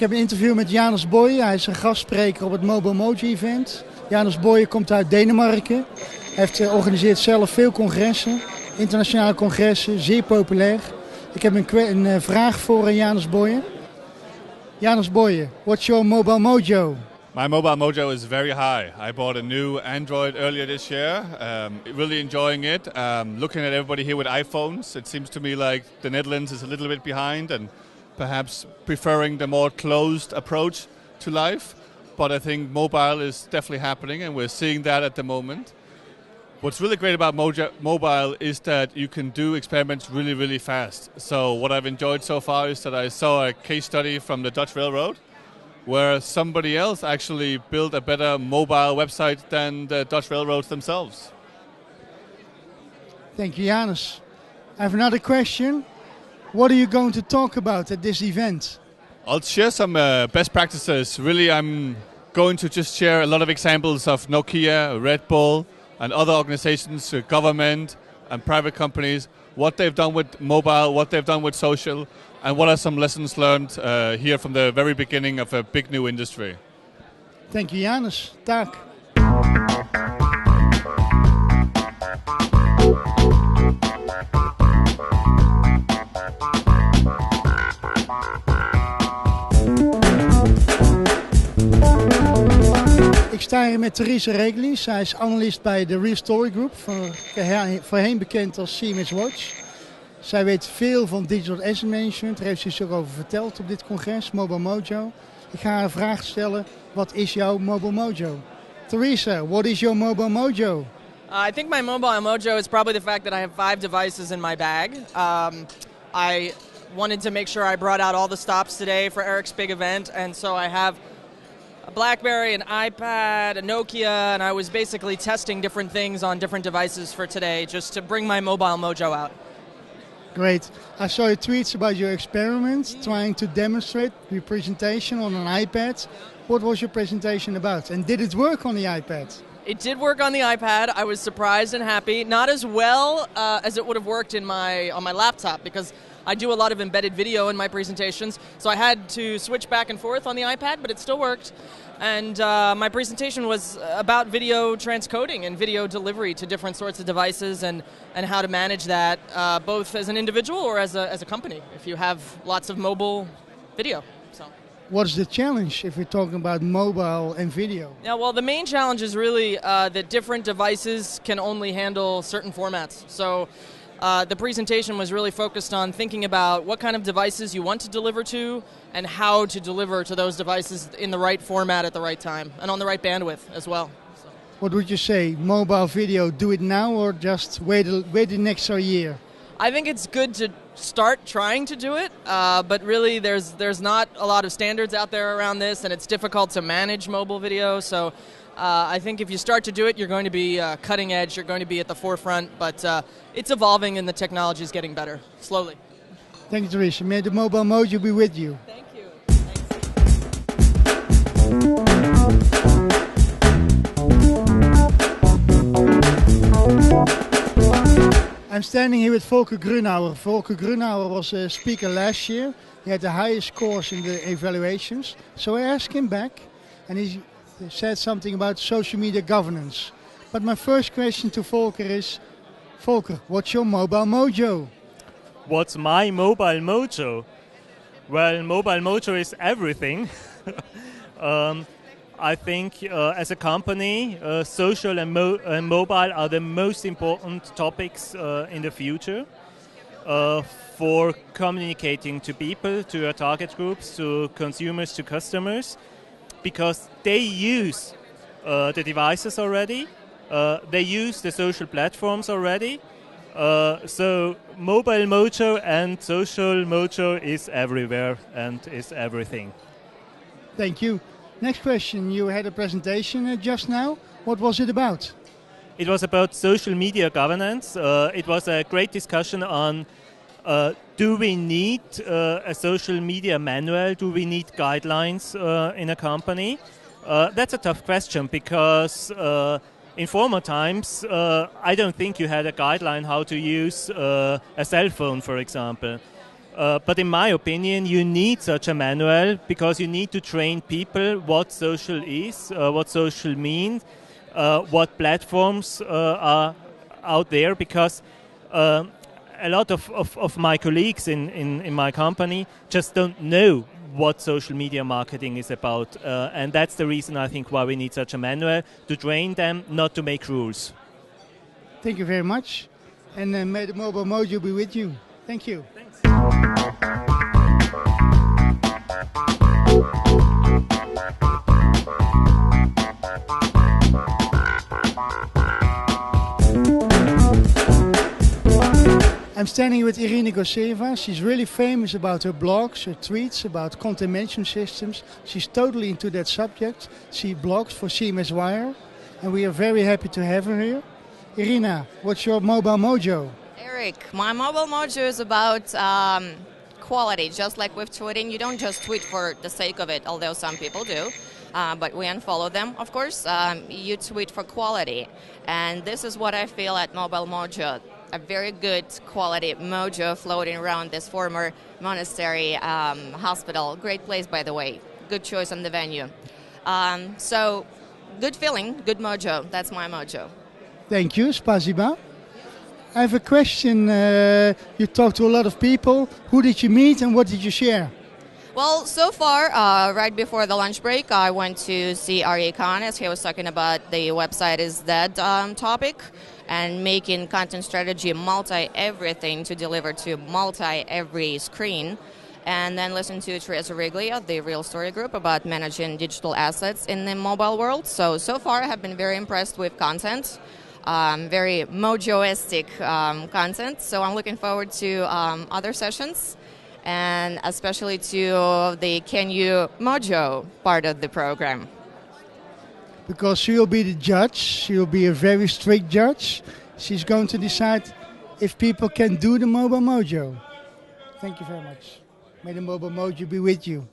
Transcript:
heb een interview met J.Boye. Hij is een gastspreker op het MobileMojo-event. J.Boye komt uit Denemarken. Hij organiseert zelf veel congressen, internationale congressen, zeer populair. Ik heb een vraag voor J.Boye. J.Boye, what's your MobileMojo? My MobileMojo is very high. I bought a new Android earlier this year. Really enjoying it. Looking at everybody here with iPhones, it seems to me like the Netherlands is a little bit behind and perhaps preferring the more closed approach to life. But I think mobile is definitely happening and we're seeing that at the moment. What's really great about mobile is that you can do experiments really, really fast. So what I've enjoyed so far is that I saw a case study from the Dutch Railroad where somebody else actually built a better mobile website than the Dutch Railroads themselves. Thank you, Janus. I have another question. What are you going to talk about at this event? I'll share some best practices. Really, I'm going to just share a lot of examples of Nokia, Red Bull, and other organizations, government and private companies, what they've done with mobile, what they've done with social, and what are some lessons learned here from the very beginning of a big new industry. Thank you, Janus. Dag. Ik sta hier met Theresa Regli. Zij is analist bij de Real Story Group, voorheen bekend als CMS Watch. Zij weet veel van digital asset management. Daar heeft ze zich ook over verteld op dit congres, MobileMojo. Ik ga haar een vraag stellen. Wat is jouw MobileMojo? Theresa, what is your MobileMojo? I think my MobileMojo is probably the fact that I have 5 devices in my bag. I wanted to make sure I brought out all the stops today for Eric's big event, and so I have a BlackBerry, an iPad, a Nokia, and I was basically testing different things on different devices for today just to bring my MobileMojo out. Great. I saw your tweets about your experiment, trying to demonstrate your presentation on an iPad. What was your presentation about? And did it work on the iPad? It did work on the iPad. I was surprised and happy. Not as well as it would have worked on my laptop because I do a lot of embedded video in my presentations. So I had to switch back and forth on the iPad, but it still worked. And my presentation was about video transcoding and video delivery to different sorts of devices and how to manage that both as an individual or as a company if you have lots of mobile video. So. What's the challenge if we're talking about mobile and video? Yeah, well, the main challenge is really that different devices can only handle certain formats. So the presentation was really focused on thinking about what kind of devices you want to deliver to and how to deliver to those devices in the right format at the right time and on the right bandwidth as well. So. What would you say? Mobile video, do it now or just wait the next year? I think it's good to start trying to do it, but really there's not a lot of standards out there around this and it's difficult to manage mobile video. So I think if you start to do it, you're going to be cutting edge, you're going to be at the forefront, but it's evolving and the technology is getting better, slowly. Thank you, Theresa. May the MobileMojo be with you. Thank you. I'm standing here with Volker Grünauer. Volker Grünauer was a speaker last year. He had the highest scores in the evaluations. So I asked him back and he said something about social media governance. But my first question to Volker is, Volker, what's your MobileMojo? What's my MobileMojo? Well, MobileMojo is everything. I think as a company, social and mobile are the most important topics in the future for communicating to people, to our target groups, to consumers, to customers, because they use the devices already, they use the social platforms already. So MobileMojo and Social Mojo is everywhere and is everything. Thank you. Next question. You had a presentation just now. What was it about? It was about social media governance. It was a great discussion on do we need a social media manual? Do we need guidelines in a company? That's a tough question because in former times, I don't think you had a guideline how to use a cell phone, for example. But in my opinion, you need such a manual because you need to train people what social is, what social means, what platforms are out there, because a lot of my colleagues in my company just don't know what social media marketing is about. And that's the reason I think why we need such a manual, to train them, not to make rules. Thank you very much. And may the MobileMojo be with you. Thank you. Thanks. I'm standing with Irina Guseva. She's really famous about her blogs, her tweets, about content management systems. She's totally into that subject. She blogs for CMS Wire, and we are very happy to have her here. Irina, what's your MobileMojo? Eric, my MobileMojo is about quality. Just like with tweeting, you don't just tweet for the sake of it, although some people do. But we unfollow them, of course. You tweet for quality. And this is what I feel at MobileMojo. A very good quality mojo floating around this former monastery hospital. Great place, by the way. Good choice on the venue. So, good feeling, good mojo. That's my mojo. Thank you, spasiba. I have a question. You talked to a lot of people. Who did you meet and what did you share? Well, so far, right before the lunch break, I went to see Arya Khan as he was talking about the website is dead topic and making content strategy multi-everything to deliver to multi-every screen. And then listen to Theresa Regli of the Real Story Group about managing digital assets in the mobile world. So far I have been very impressed with content, very mojoistic content. So I'm looking forward to other sessions, and especially to the Can You Mojo part of the program. Because she will be the judge, she will be a very strict judge. She's going to decide if people can do the MobileMojo. Thank you very much. May the MobileMojo be with you.